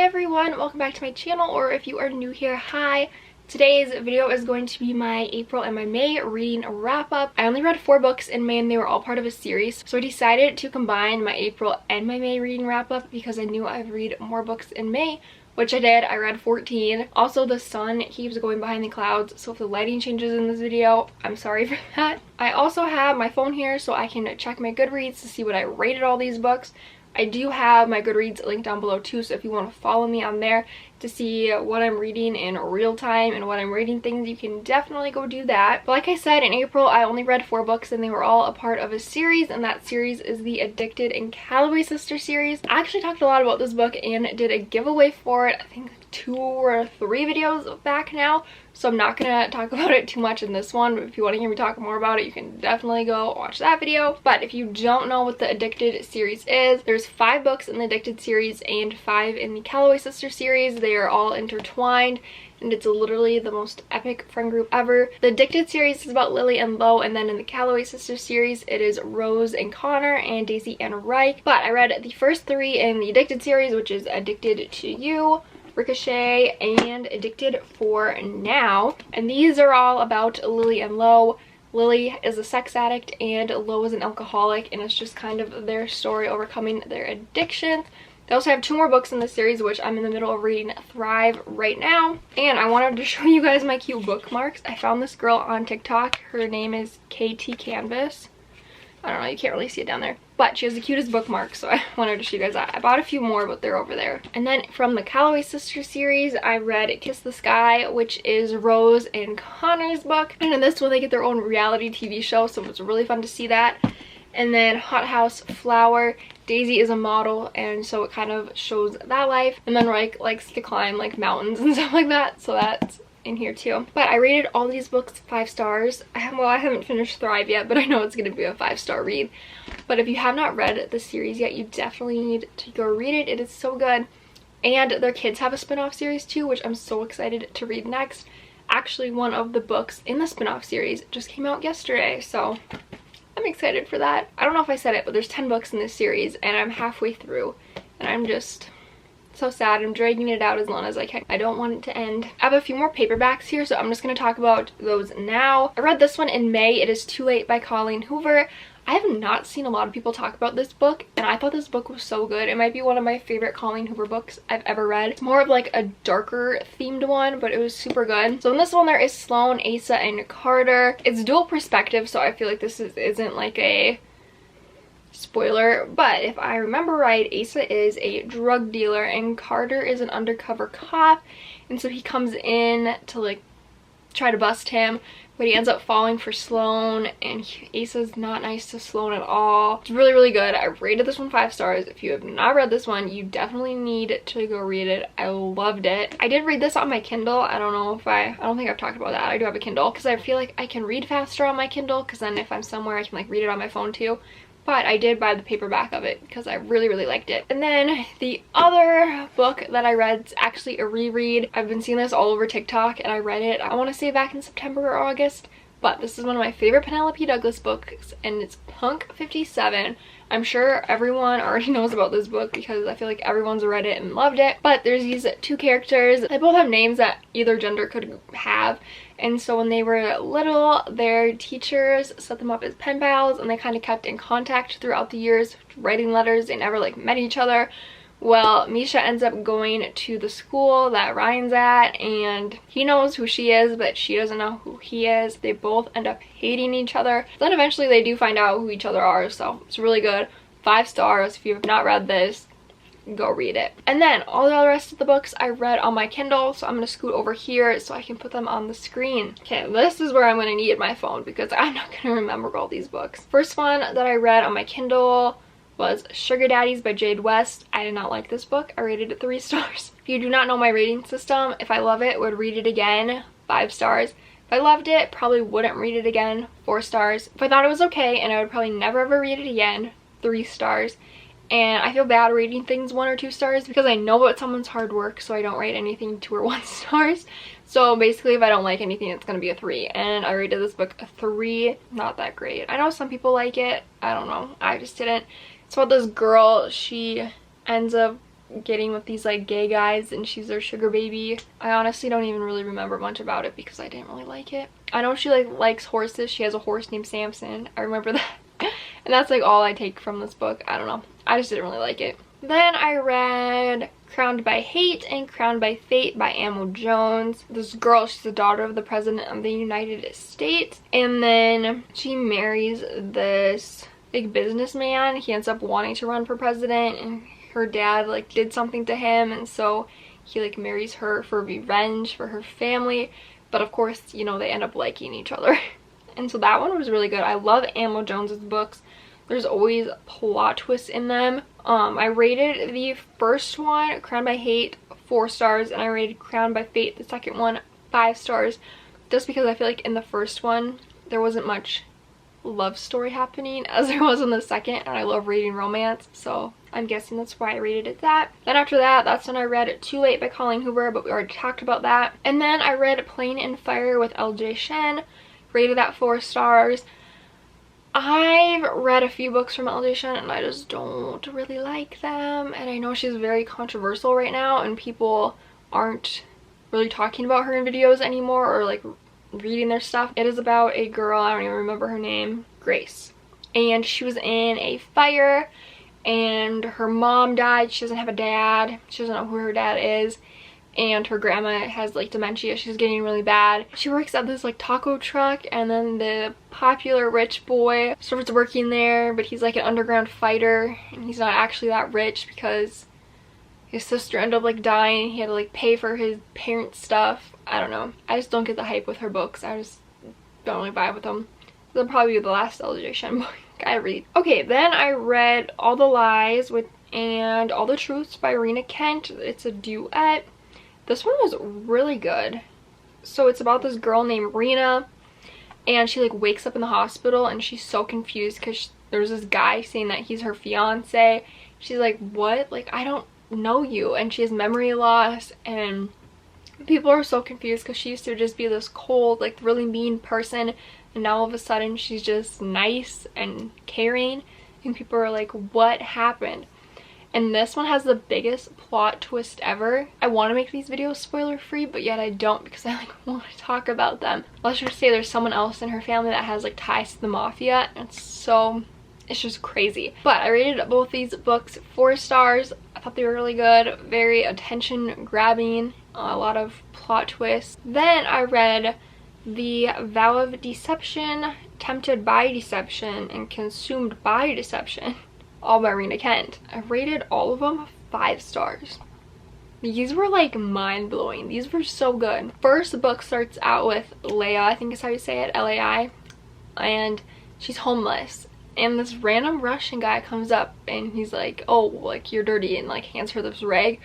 everyone, welcome back to my channel, or if you are new here, hi. Today's video is going to be my April and my May reading wrap-up. I only read 4 books in May and they were all part of a series, so I decided to combine my April and my May reading wrap-up because I knew I'd read more books in May, which I did. I read 14. Also, the sun keeps going behind the clouds, so if the lighting changes in this video, I'm sorry for that. I also have my phone here so I can check my Goodreads to see what I rated all these books. I do have my Goodreads link down below too, so if you want to follow me on there to see what I'm reading in real time and what I'm rating things, you can definitely go do that. But like I said, in April I only read 4 books and they were all a part of a series, and that series is the Addicted and Calloway Sister series. I actually talked a lot about this book and did a giveaway for it, I think 2 or 3 videos back now, so I'm not gonna talk about it too much in this one, but if you want to hear me talk more about it, you can definitely go watch that video. But if you don't know what the Addicted series is, there's 5 books in the Addicted series and 5 in the Calloway Sister series. They are all intertwined and it's literally the most epic friend group ever. The Addicted series is about Lily and Lo, and then in the Calloway Sister series it is Rose and Connor and Daisy and Reich. But I read the first 3 in the Addicted series, which is Addicted to You, Ricochet, and Addicted for Now, and these are all about Lily and Lo. Lily is a sex addict and Lo is an alcoholic, and it's just kind of their story overcoming their addictions. They also have 2 more books in this series, which I'm in the middle of reading Thrive right now. And I wanted to show you guys my cute bookmarks. I found this girl on TikTok. Her name is KT Canvas. I don't know, you can't really see it down there, but she has the cutest bookmarks, so I wanted to show you guys that. I bought a few more, but they're over there. And then from the Calloway Sister series, I read Kiss the Sky, which is Rose and Connor's book. And in this one, they get their own reality TV show, so it was really fun to see that. And then Hot House Flower. Daisy is a model, and so it kind of shows that life. And then Reich likes to climb like mountains and stuff like that, so that's in here too. But I rated all these books 5 stars. I haven't finished Thrive yet, but I know it's going to be a 5-star read. But if you have not read the series yet, you definitely need to go read it. It is so good. And their kids have a spin-off series too, which I'm so excited to read next. Actually, one of the books in the spin-off series just came out yesterday, so I'm excited for that. I don't know if I said it, but there's 10 books in this series and I'm halfway through, and I'm just so sad. I'm dragging it out as long as I can. I don't want it to end. I have a few more paperbacks here, so I'm just going to talk about those now. I read this one in May. It is Too Late by Colleen Hoover. I have not seen a lot of people talk about this book, and I thought this book was so good. It might be one of my favorite Colleen Hoover books I've ever read. It's more of like a darker themed one, but it was super good. So in this one there is Sloane, Asa, and Carter. It's dual perspective, so I feel like this isn't like a spoiler, but if I remember right, Asa is a drug dealer and Carter is an undercover cop, and so he comes in to like try to bust him, but he ends up falling for Sloane, and Asa's not nice to Sloane at all. It's really, really good. I rated this one 5 stars. If you have not read this one, you definitely need to go read it. I loved it. I did read this on my Kindle. I don't think I've talked about that. I do have a Kindle because I feel like I can read faster on my Kindle, because then if I'm somewhere I can like read it on my phone too. But I did buy the paperback of it because I really, really liked it. And then the other book that I read is actually a reread. I've been seeing this all over TikTok and I read it, I want to say back in September or August. But this is one of my favorite Penelope Douglas books, and it's Punk 57. I'm sure everyone already knows about this book because I feel like everyone's read it and loved it. But there's these 2 characters. They both have names that either gender could have. And so when they were little, their teachers set them up as pen pals, and they kind of kept in contact throughout the years, writing letters. They never like met each other. Well, Misha ends up going to the school that Ryan's at, and he knows who she is, but she doesn't know who he is. They both end up hating each other. Then eventually they do find out who each other are, so it's really good. 5 stars. If you have not read this, go read it. And then all the rest of the books I read on my Kindle, so I'm going to scoot over here so I can put them on the screen. Okay, this is where I'm going to need my phone because I'm not going to remember all these books. First one that I read on my Kindle was Sugar Daddies by Jade West. I did not like this book. I rated it 3 stars. If you do not know my rating system, if I love it, would read it again, 5 stars. If I loved it, probably wouldn't read it again, 4 stars. If I thought it was okay and I would probably never ever read it again, 3 stars. And I feel bad rating things 1 or 2 stars because I know about someone's hard work, so I don't rate anything 2 or 1 stars. So basically if I don't like anything, it's going to be a 3. And I rated this book a 3. Not that great. I know some people like it. I don't know. I just didn't. It's about this girl. She ends up getting with these like gay guys and she's their sugar baby. I honestly don't even really remember much about it because I didn't really like it. I know she like likes horses. She has a horse named Samson. I remember that. And that's like all I take from this book. I don't know. I just didn't really like it. Then I read Crowned by Hate and Crowned by Fate by Amo Jones. This girl, she's the daughter of the president of the United States. And then she marries this big businessman. He ends up wanting to run for president and her dad like did something to him, and so he like marries her for revenge for her family. But of course, you know, they end up liking each other. And so that one was really good. I love Amo Jones's books. There's always plot twists in them. I rated the first one, Crowned by Hate, 4 stars, and I rated Crowned by Fate, the second one, 5 stars, just because I feel like in the first one there wasn't much love story happening as there was in the second, and I love reading romance, so I'm guessing that's why I rated it that. Then after that, that's when I read Too Late by Colleen Hoover, but we already talked about that. And then I read Plane and Fire with LJ Shen, rated that 4 stars. I've read a few books from LJ Shen and I just don't really like them, and I know she's very controversial right now and people aren't really talking about her in videos anymore or like reading their stuff. It is about a girl, I don't even remember her name, Grace, and she was in a fire and her mom died. She doesn't have a dad, she doesn't know who her dad is, and her grandma has like dementia. She's getting really bad. She works at this like taco truck, and then the popular rich boy starts working there, but he's like an underground fighter and he's not actually that rich because his sister ended up like dying. He had to like pay for his parents' stuff. I don't know. I just don't get the hype with her books. I just don't really vibe with them. They'll probably be the last LJ Shen book I read. Okay, then I read All the Lies and All the Truths by Rina Kent. It's a duet. This one was really good. So it's about this girl named Rina, and she like wakes up in the hospital and she's so confused because there's this guy saying that he's her fiance. She's like, what? Like, I don't know you. And she has memory loss, and people are so confused because she used to just be this cold, like really mean person, and now all of a sudden she's just nice and caring, and people are like, what happened? And this one has the biggest plot twist ever. I want to make these videos spoiler free, but yet I don't because I like want to talk about them. Let's just say there's someone else in her family that has like ties to the mafia, and it's just crazy. But I rated both these books 4 stars. I thought they were really good, very attention grabbing, a lot of plot twists. Then I read The Vow of Deception, Tempted by Deception, and Consumed by Deception, all by Rina Kent. I rated all of them 5 stars. These were like mind-blowing. These were so good. First book starts out with Leia, I think is how you say it, L-A-I, and she's homeless. And this random Russian guy comes up and he's like, oh, like, you're dirty, and like hands her this rag.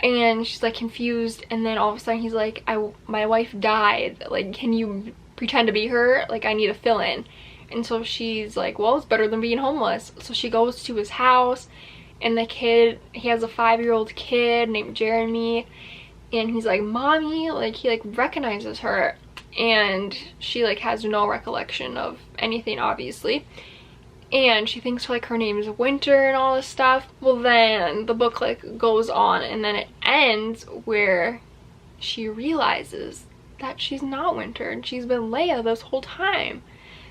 And she's like confused, and then all of a sudden he's like, my wife died, like, can you pretend to be her? Like, I need a fill-in. And so she's like, well, it's better than being homeless. So she goes to his house, and the kid, he has a 5-year-old kid named Jeremy, and he's like, mommy, like, he like recognizes her, and she like has no recollection of anything, obviously. And she thinks like her name is Winter and all this stuff. Well, then the book like goes on, and then it ends where she realizes that she's not Winter and she's been Leia this whole time.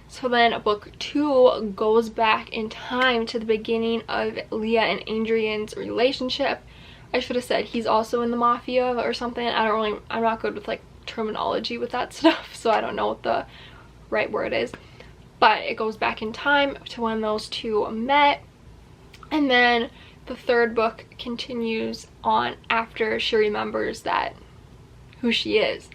So then book 2 goes back in time to the beginning of Leah and Adrian's relationship. I should have said he's also in the mafia or something. I'm not good with like terminology with that stuff, so I don't know what the right word is. But it goes back in time to when those two met. And then the 3rd book continues on after she remembers that who she is.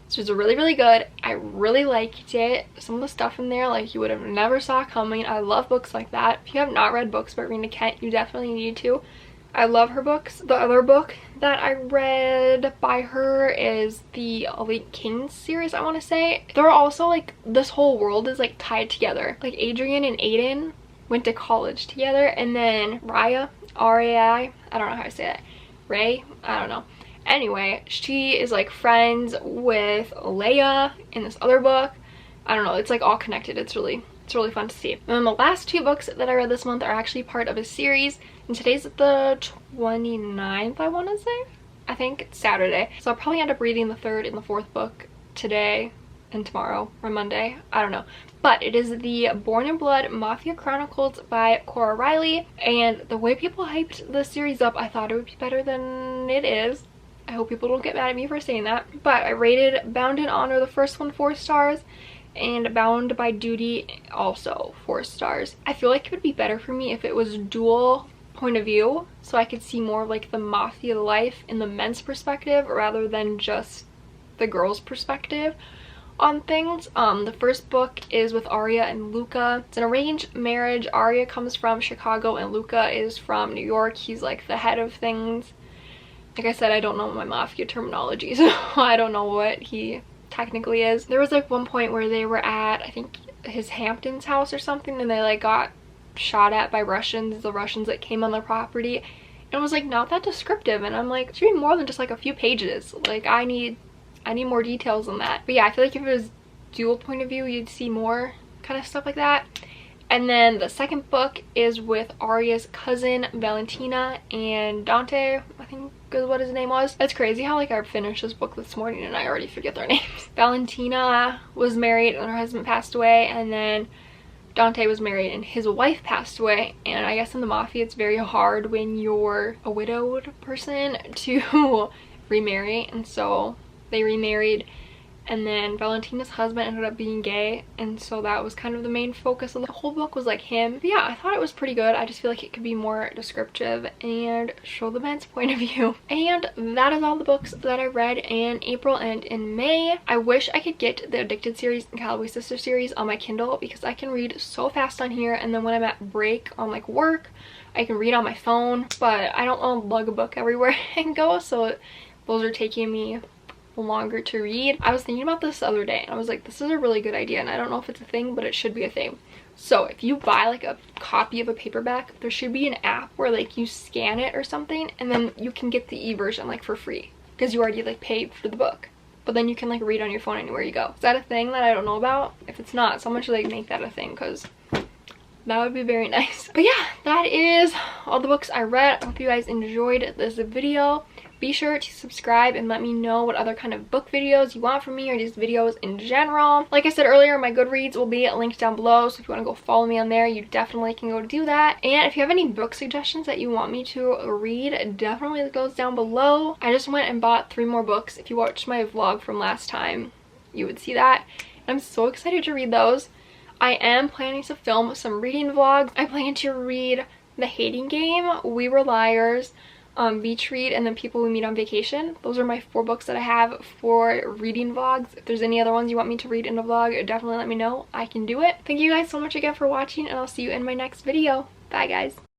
So it's really, really good. I really liked it. Some of the stuff in there, like, you would have never saw coming. I love books like that. If you have not read books by Rina Kent, you definitely need to. I love her books. The other book that I read by her is the Elite Kings series, I want to say. They're also like, this whole world is like tied together. Like, Adrian and Aiden went to college together, and then Raya, R-A-I, I don't know how to say that. Ray? I don't know. Anyway, she is like friends with Leia in this other book. I don't know, it's like all connected. It's really It's really fun to see. And then the last 2 books that I read this month are actually part of a series, and today's the 29th, I want to say. I think it's Saturday. So I'll probably end up reading the 3rd and the 4th book today and tomorrow or Monday. I don't know. But it is the Born in Blood Mafia Chronicles by Cora Riley, and the way people hyped the series up, I thought it would be better than it is. I hope people don't get mad at me for saying that. But I rated Bound in Honor, the first one, 4 stars, and Bound by Duty also 4 stars. I feel like it would be better for me if it was dual point of view, so I could see more of like the mafia life in the men's perspective rather than just the girl's perspective on things. The first book is with Arya and Luca. It's an arranged marriage. Arya comes from Chicago and Luca is from New York. He's like the head of things. Like I said, I don't know my mafia terminology, so I don't know what he technically is. There was like one point where they were at, I think, his Hamptons house or something, and they like got shot at by Russians, the Russians that came on their property, and it was like not that descriptive, and I'm like, it should be more than just like a few pages. Like I need more details than that. But yeah, I feel like if it was dual point of view, you'd see more kind of stuff like that. And then the second book is with Arya's cousin Valentina and Dante, I think is what his name was. It's crazy how like I finished this book this morning and I already forget their names. Valentina was married and her husband passed away, and then Dante was married and his wife passed away. And I guess in the mafia it's very hard when you're a widowed person to remarry, and so they remarried. And then Valentina's husband ended up being gay, and so that was kind of the main focus of the whole book, was like him. But yeah, I thought it was pretty good. I just feel like it could be more descriptive and show the men's point of view. And that is all the books that I read in April and in May. I wish I could get the Addicted series and Callaway Sister series on my Kindle, because I can read so fast on here, and then when I'm at break on like work, I can read on my phone. But I don't want to lug a book everywhere and go, so those are taking me longer to read. I was thinking about this the other day and I was like, this is a really good idea, and I don't know if it's a thing, but it should be a thing. So if you buy like a copy of a paperback, there should be an app where like you scan it or something, and then you can get the e-version like for free, because you already like paid for the book, but then you can like read on your phone anywhere you go. Is that a thing that I don't know about? If it's not, someone should like make that a thing, because that would be very nice. But yeah, that is all the books I read. I hope you guys enjoyed this video. Be sure to subscribe and let me know what other kind of book videos you want from me, or just videos in general. Like I said earlier, my Goodreads will be linked down below, so if you want to go follow me on there, you definitely can go do that. And if you have any book suggestions that you want me to read, definitely goes down below. I just went and bought 3 more books. If you watched my vlog from last time, you would see that. I'm so excited to read those. I am planning to film some reading vlogs. I plan to read The Hating Game, We Were Liars, Beach Read, and then People We Meet on Vacation. Those are my 4 books that I have for reading vlogs. If there's any other ones you want me to read in a vlog, definitely let me know. I can do it. Thank you guys so much again for watching, and I'll see you in my next video. Bye guys.